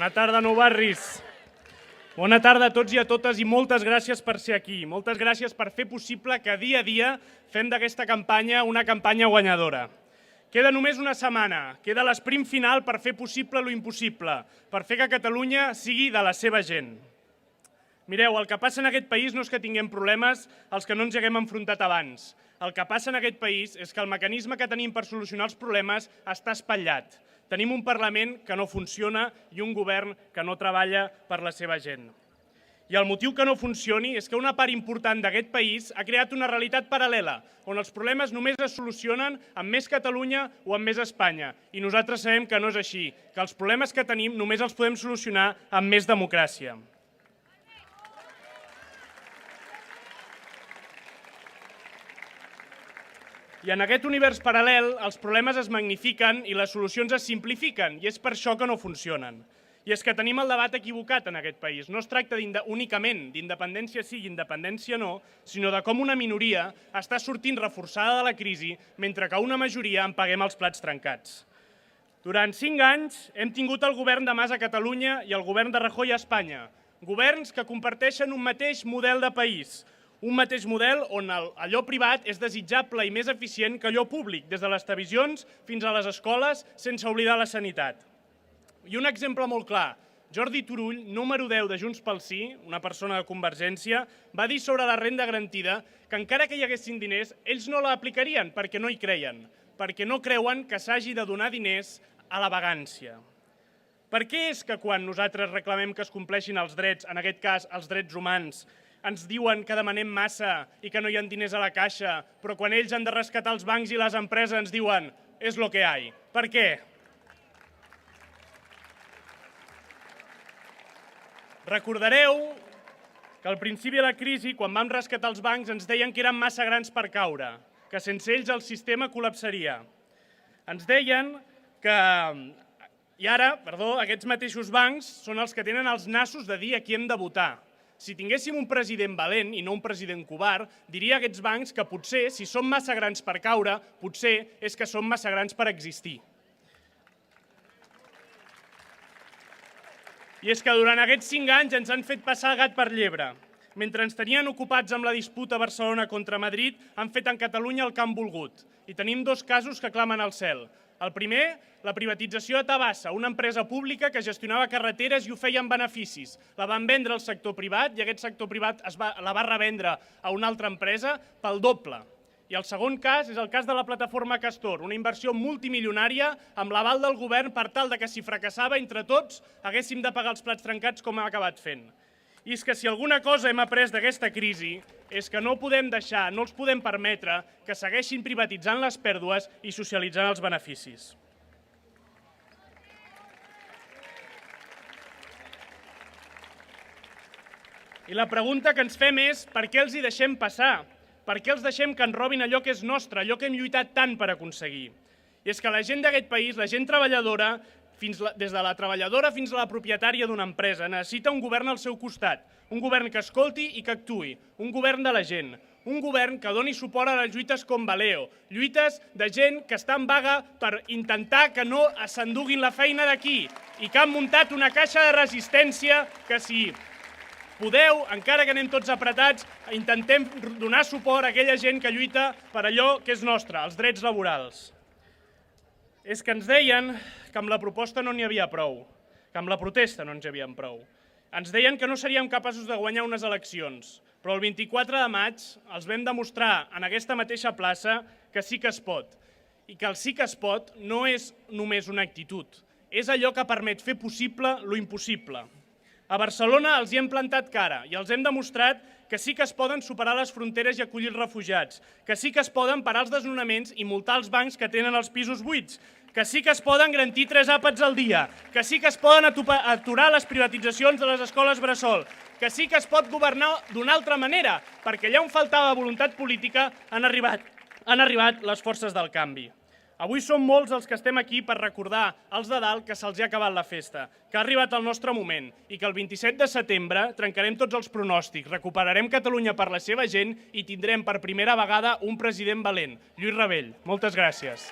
Bona tarda, Nou Barris. Bona tarda a tots i a totes i moltes gràcies per ser aquí. Moltes gràcies per fer possible que dia a dia fem d'aquesta campanya una campanya guanyadora. Queda només una setmana, queda l'esprint final per fer possible lo impossible, per fer que Catalunya sigui de la seva gent. Mireu, el que passa en aquest país no és que tinguem problemes als que no ens hi haguem enfrontat abans. El que passa en aquest país és que el mecanisme que tenim per solucionar els problemes està espatllat. Tenim un Parlament que no funciona i un govern que no treballa per la seva gent. I el motiu que no funcioni és que una part important d'aquest país ha creat una realitat paral·lela, on els problemes només es solucionen amb més Catalunya o amb més Espanya. I nosaltres sabem que no és així, que els problemes que tenim només els podem solucionar amb més democràcia. I en aquest univers paral·lel, els problemes es magnifiquen i les solucions es simplifiquen, i és per això que no funcionen. I és que tenim el debat equivocat en aquest país. No es tracta únicament d'independència sí i independència no, sinó de com una minoria està sortint reforçada de la crisi mentre que una majoria en paguem els plats trencats. Durant 5 anys hem tingut el govern de Mas a Catalunya i el govern de Rajoy a Espanya. Governs que comparteixen un mateix model de país, un mateix model on allò privat és desitjable i més eficient que allò públic, des de les televisions fins a les escoles, sense oblidar la sanitat. I un exemple molt clar, Jordi Turull, número 10 de Junts pel Sí, una persona de Convergència, va dir sobre la renda garantida que encara que hi haguessin diners, ells no la aplicarien perquè no hi creien, perquè no creuen que s'hagi de donar diners a la vagància. Per què és que quan nosaltres reclamem que es compleixin els drets, en aquest cas els drets humans, ens diuen que demanem massa i que no hi ha diners a la caixa, però quan ells han de rescatar els bancs i les empreses ens diuen «és lo que hay». Per què? Recordareu que al principi de la crisi, quan vam rescatar els bancs, ens deien que eren massa grans per caure, que sense ells el sistema col·lapsaria. Ens deien que aquests mateixos bancs són els que tenen els nassos de dir a qui hem de votar. Si tinguéssim un president valent i no un president covard, diria a aquests bancs que potser, si són massa grans per caure, potser és que són massa grans per existir. I és que durant aquests 5 anys ens han fet passar gat per llebre. Mentre ens tenien ocupats amb la disputa Barcelona contra Madrid, han fet en Catalunya el que han volgut. I tenim 2 casos que clamen al cel. El primer, la privatització de Tabasa, una empresa pública que gestionava carreteres i ho feia amb beneficis. La van vendre al sector privat i aquest sector privat la va revendre a una altra empresa pel doble. I el segon cas és el cas de la plataforma Castor, una inversió multimilionària amb l'aval del govern per tal que si fracassava entre tots haguéssim de pagar els plats trencats com hem acabat fent. I és que si alguna cosa hem après d'aquesta crisi és que no podem deixar, no els podem permetre que segueixin privatitzant les pèrdues i socialitzant els beneficis. I la pregunta que ens fem és per què els hi deixem passar? Per què els deixem que ens robin allò que és nostre, allò que hem lluitat tant per aconseguir? I és que la gent d'aquest país, la gent treballadora, des de la treballadora fins a la propietària d'una empresa, necessita un govern al seu costat, un govern que escolti i que actuï, un govern de la gent, un govern que doni suport a les lluites com Valeo, lluites de gent que està en vaga per intentar que no s'enduguin la feina d'aquí i que han muntat una caixa de resistència que si podeu, encara que anem tots apretats, intentem donar suport a aquella gent que lluita per allò que és nostre, els drets laborals. És que ens deien que amb la proposta no n'hi havia prou, que amb la protesta no ens hi havien prou. Ens deien que no seríem capaços de guanyar unes eleccions, però el 24 de maig els vam demostrar en aquesta mateixa plaça que sí que es pot. I que el sí que es pot no és només una actitud, és allò que permet fer possible lo impossible. A Barcelona els hi hem plantat cara i els hem demostrat que sí que es poden superar les fronteres i acollir els refugiats, que sí que es poden parar els desnonaments i multar els bancs que tenen els pisos buits, que sí que es poden garantir 3 àpats al dia, que sí que es poden aturar les privatitzacions de les escoles bressol, que sí que es pot governar d'una altra manera, perquè allà on faltava voluntat política han arribat les forces del canvi. Avui som molts els que estem aquí per recordar als de dalt que se'ls ha acabat la festa, que ha arribat el nostre moment i que el 27 de setembre trencarem tots els pronòstics, recuperarem Catalunya per la seva gent i tindrem per primera vegada un president valent, Lluís Rabell. Moltes gràcies.